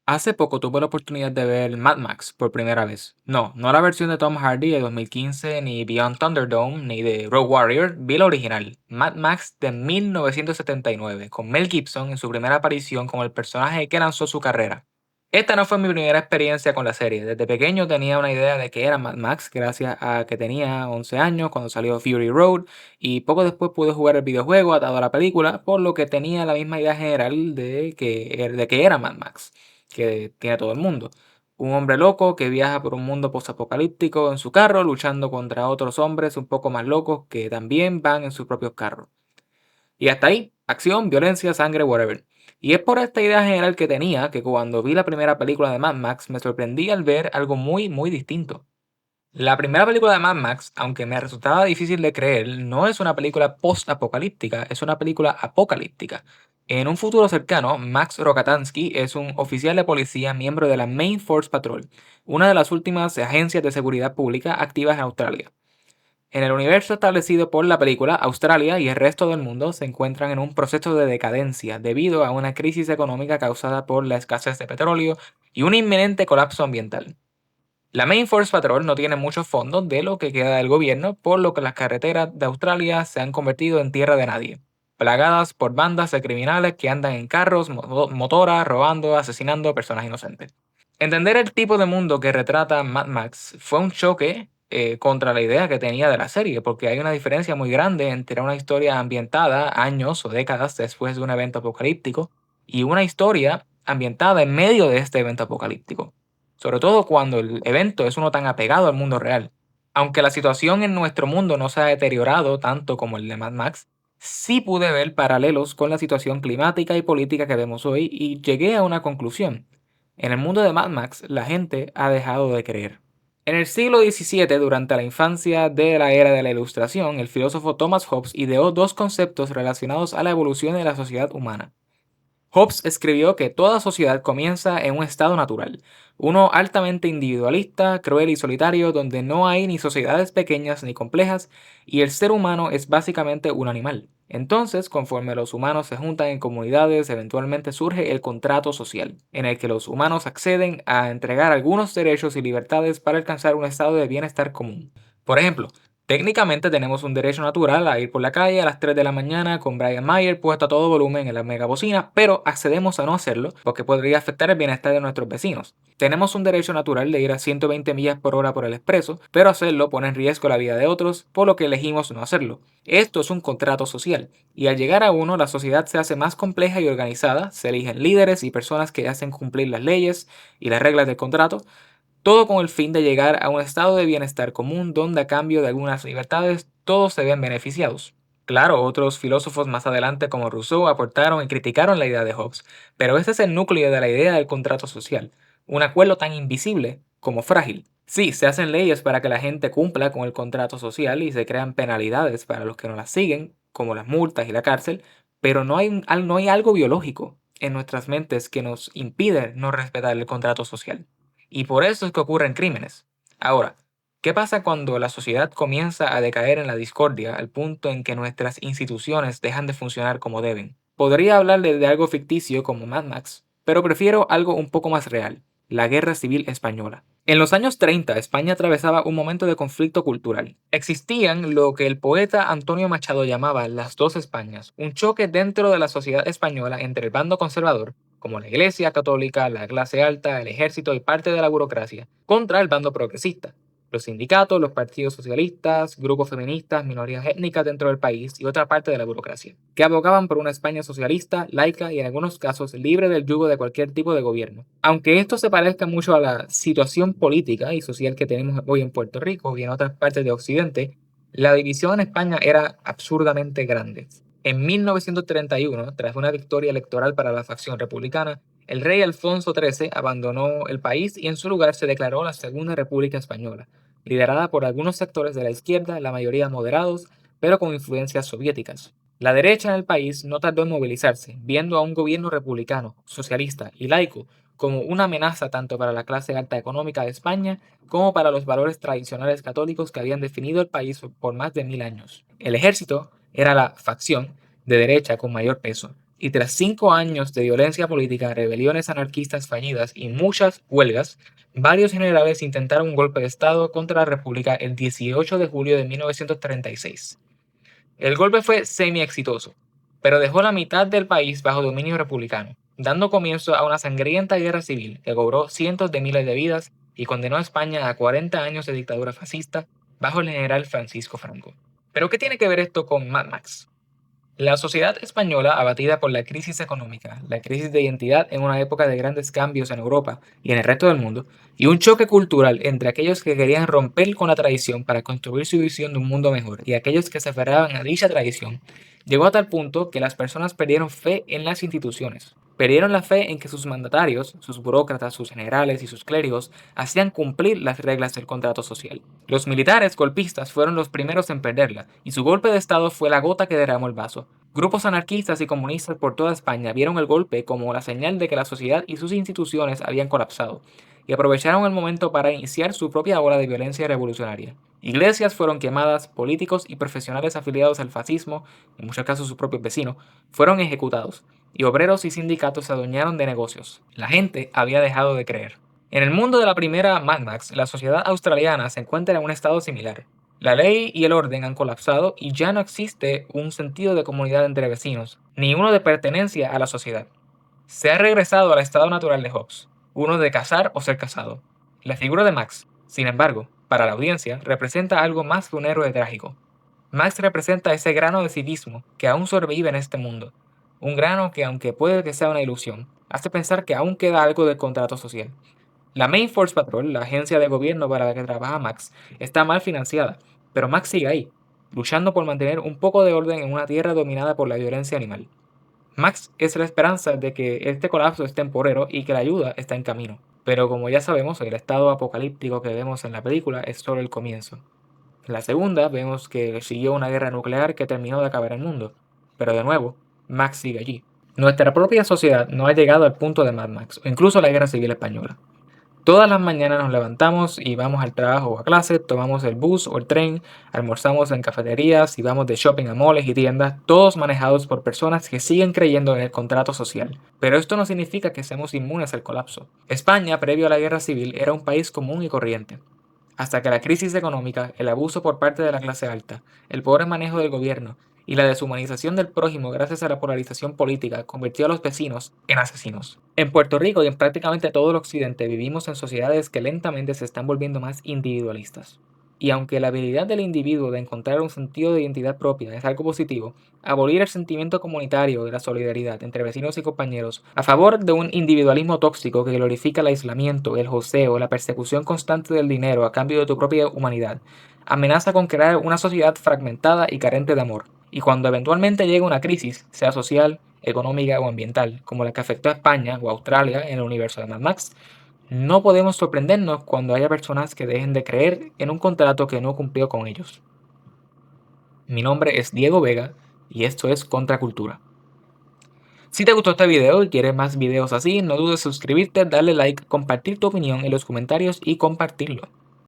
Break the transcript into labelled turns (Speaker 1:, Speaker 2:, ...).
Speaker 1: Hace poco tuve la oportunidad de ver Mad Max por primera vez. No la versión de Tom Hardy de 2015, ni Beyond Thunderdome, ni de Rogue Warrior. Vi la original, Mad Max de 1979, con Mel Gibson en su primera aparición como el personaje que lanzó su carrera. Esta no fue mi primera experiencia con la serie. Desde pequeño tenía una idea de que era Mad Max, gracias a que tenía 11 años cuando salió Fury Road, y poco después pude jugar el videojuego atado a la película, por lo que tenía la misma idea general de que era Mad Max que tiene todo el mundo. Un hombre loco que viaja por un mundo postapocalíptico en su carro, luchando contra otros hombres un poco más locos que también van en sus propios carros. Y hasta ahí, acción, violencia, sangre, whatever. Y es por esta idea general que tenía que cuando vi la primera película de Mad Max me sorprendí al ver algo muy distinto. La primera película de Mad Max, aunque me resultaba difícil de creer, no es una película post-apocalíptica, es una película apocalíptica. En un futuro cercano, Max Rokatansky es un oficial de policía miembro de la Main Force Patrol, una de las últimas agencias de seguridad pública activas en Australia. En el universo establecido por la película, Australia y el resto del mundo se encuentran en un proceso de decadencia debido a una crisis económica causada por la escasez de petróleo y un inminente colapso ambiental. La Main Force Patrol no tiene muchos fondos de lo que queda del gobierno, por lo que las carreteras de Australia se han convertido en tierra de nadie, plagadas por bandas de criminales que andan en carros, motoras, robando, asesinando a personas inocentes. Entender el tipo de mundo que retrata Mad Max fue un choque contra la idea que tenía de la serie, porque hay una diferencia muy grande entre una historia ambientada años o décadas después de un evento apocalíptico y una historia ambientada en medio de este evento apocalíptico, sobre todo cuando el evento es uno tan apegado al mundo real. Aunque la situación en nuestro mundo no se ha deteriorado tanto como el de Mad Max, sí pude ver paralelos con la situación climática y política que vemos hoy y llegué a una conclusión. En el mundo de Mad Max, la gente ha dejado de creer. En el siglo XVII, durante la infancia de la era de la Ilustración, el filósofo Thomas Hobbes ideó dos conceptos relacionados a la evolución de la sociedad humana. Hobbes escribió que toda sociedad comienza en un estado natural, uno altamente individualista, cruel y solitario, donde no hay ni sociedades pequeñas ni complejas, y el ser humano es básicamente un animal. Entonces, conforme los humanos se juntan en comunidades, eventualmente surge el contrato social, en el que los humanos acceden a entregar algunos derechos y libertades para alcanzar un estado de bienestar común. Por ejemplo, técnicamente tenemos un derecho natural a ir por la calle a las 3 de la mañana con Brian Mayer puesto a todo volumen en la megabocina, pero accedemos a no hacerlo porque podría afectar el bienestar de nuestros vecinos. Tenemos un derecho natural de ir a 120 millas por hora por el expreso, pero hacerlo pone en riesgo la vida de otros, por lo que elegimos no hacerlo. Esto es un contrato social, y al llegar a uno, la sociedad se hace más compleja y organizada, se eligen líderes y personas que hacen cumplir las leyes y las reglas del contrato, todo con el fin de llegar a un estado de bienestar común donde a cambio de algunas libertades todos se ven beneficiados. Claro, otros filósofos más adelante como Rousseau aportaron y criticaron la idea de Hobbes, pero este es el núcleo de la idea del contrato social, un acuerdo tan invisible como frágil. Sí, se hacen leyes para que la gente cumpla con el contrato social y se crean penalidades para los que no las siguen, como las multas y la cárcel, pero no hay algo biológico en nuestras mentes que nos impide no respetar el contrato social. Y por eso es que ocurren crímenes. Ahora, ¿qué pasa cuando la sociedad comienza a decaer en la discordia al punto en que nuestras instituciones dejan de funcionar como deben? Podría hablarle de algo ficticio como Mad Max, pero prefiero algo un poco más real, la Guerra Civil Española. En los años 30, España atravesaba un momento de conflicto cultural. Existían lo que el poeta Antonio Machado llamaba las dos Españas, un choque dentro de la sociedad española entre el bando conservador, como la Iglesia Católica, la clase alta, el ejército y parte de la burocracia, contra el bando progresista, los sindicatos, los partidos socialistas, grupos feministas, minorías étnicas dentro del país y otra parte de la burocracia, que abogaban por una España socialista, laica y en algunos casos libre del yugo de cualquier tipo de gobierno. Aunque esto se parezca mucho a la situación política y social que tenemos hoy en Puerto Rico y en otras partes de Occidente, la división en España era absurdamente grande. En 1931, tras una victoria electoral para la facción republicana, el rey Alfonso XIII abandonó el país y en su lugar se declaró la Segunda República Española, liderada por algunos sectores de la izquierda, la mayoría moderados, pero con influencias soviéticas. La derecha en el país no tardó en movilizarse, viendo a un gobierno republicano, socialista y laico como una amenaza tanto para la clase alta económica de España como para los valores tradicionales católicos que habían definido el país por más de 1000 años. El ejército era la facción de derecha con mayor peso, Y tras 5 años de violencia política, rebeliones anarquistas fallidas y muchas huelgas, varios generales intentaron un golpe de Estado contra la República el 18 de julio de 1936. El golpe fue semi-exitoso, pero dejó la mitad del país bajo dominio republicano, dando comienzo a una sangrienta guerra civil que cobró cientos de miles de vidas y condenó a España a 40 años de dictadura fascista bajo el general Francisco Franco. ¿Pero qué tiene que ver esto con Mad Max? La sociedad española, abatida por la crisis económica, la crisis de identidad en una época de grandes cambios en Europa y en el resto del mundo, y un choque cultural entre aquellos que querían romper con la tradición para construir su visión de un mundo mejor y aquellos que se aferraban a dicha tradición, llegó a tal punto que las personas perdieron fe en las instituciones. Perdieron la fe en que sus mandatarios, sus burócratas, sus generales y sus clérigos hacían cumplir las reglas del contrato social. Los militares golpistas fueron los primeros en perderla, y su golpe de Estado fue la gota que derramó el vaso. Grupos anarquistas y comunistas por toda España vieron el golpe como la señal de que la sociedad y sus instituciones habían colapsado, y aprovecharon el momento para iniciar su propia ola de violencia revolucionaria. Iglesias fueron quemadas, políticos y profesionales afiliados al fascismo, en muchos casos sus propios vecinos, fueron ejecutados, y obreros y sindicatos se adueñaron de negocios. La gente había dejado de creer. En el mundo de la primera Mad Max, la sociedad australiana se encuentra en un estado similar. La ley y el orden han colapsado y ya no existe un sentido de comunidad entre vecinos, ni uno de pertenencia a la sociedad. Se ha regresado al estado natural de Hobbes, uno de cazar o ser cazado. La figura de Max, sin embargo, para la audiencia, representa algo más que un héroe trágico. Max representa ese grano de civismo que aún sobrevive en este mundo. Un grano que, aunque puede que sea una ilusión, hace pensar que aún queda algo del contrato social. La Main Force Patrol, la agencia de gobierno para la que trabaja Max, está mal financiada, pero Max sigue ahí, luchando por mantener un poco de orden en una tierra dominada por la violencia animal. Max es la esperanza de que este colapso es temporero y que la ayuda está en camino. Pero como ya sabemos, el estado apocalíptico que vemos en la película es solo el comienzo. En la segunda vemos que siguió una guerra nuclear que terminó de acabar el mundo. Pero de nuevo, Max sigue allí. Nuestra propia sociedad no ha llegado al punto de Mad Max, o incluso la Guerra Civil Española. Todas las mañanas nos levantamos y vamos al trabajo o a clase, tomamos el bus o el tren, almorzamos en cafeterías y vamos de shopping a moles y tiendas, todos manejados por personas que siguen creyendo en el contrato social. Pero esto no significa que seamos inmunes al colapso. España, previo a la guerra civil, era un país común y corriente. Hasta que la crisis económica, el abuso por parte de la clase alta, el pobre manejo del gobierno y la deshumanización del prójimo gracias a la polarización política convirtió a los vecinos en asesinos. En Puerto Rico y en prácticamente todo el occidente vivimos en sociedades que lentamente se están volviendo más individualistas. Y aunque la habilidad del individuo de encontrar un sentido de identidad propia es algo positivo, abolir el sentimiento comunitario de la solidaridad entre vecinos y compañeros a favor de un individualismo tóxico que glorifica el aislamiento, el joseo, la persecución constante del dinero a cambio de tu propia humanidad, amenaza con crear una sociedad fragmentada y carente de amor. Y cuando eventualmente llegue una crisis, sea social, económica o ambiental, como la que afectó a España o a Australia en el universo de Mad Max, no podemos sorprendernos cuando haya personas que dejen de creer en un contrato que no cumplió con ellos. Mi nombre es Diego Vega y esto es Contracultura. Si te gustó este video y quieres más videos así, no dudes en suscribirte, darle like, compartir tu opinión en los comentarios y compartirlo.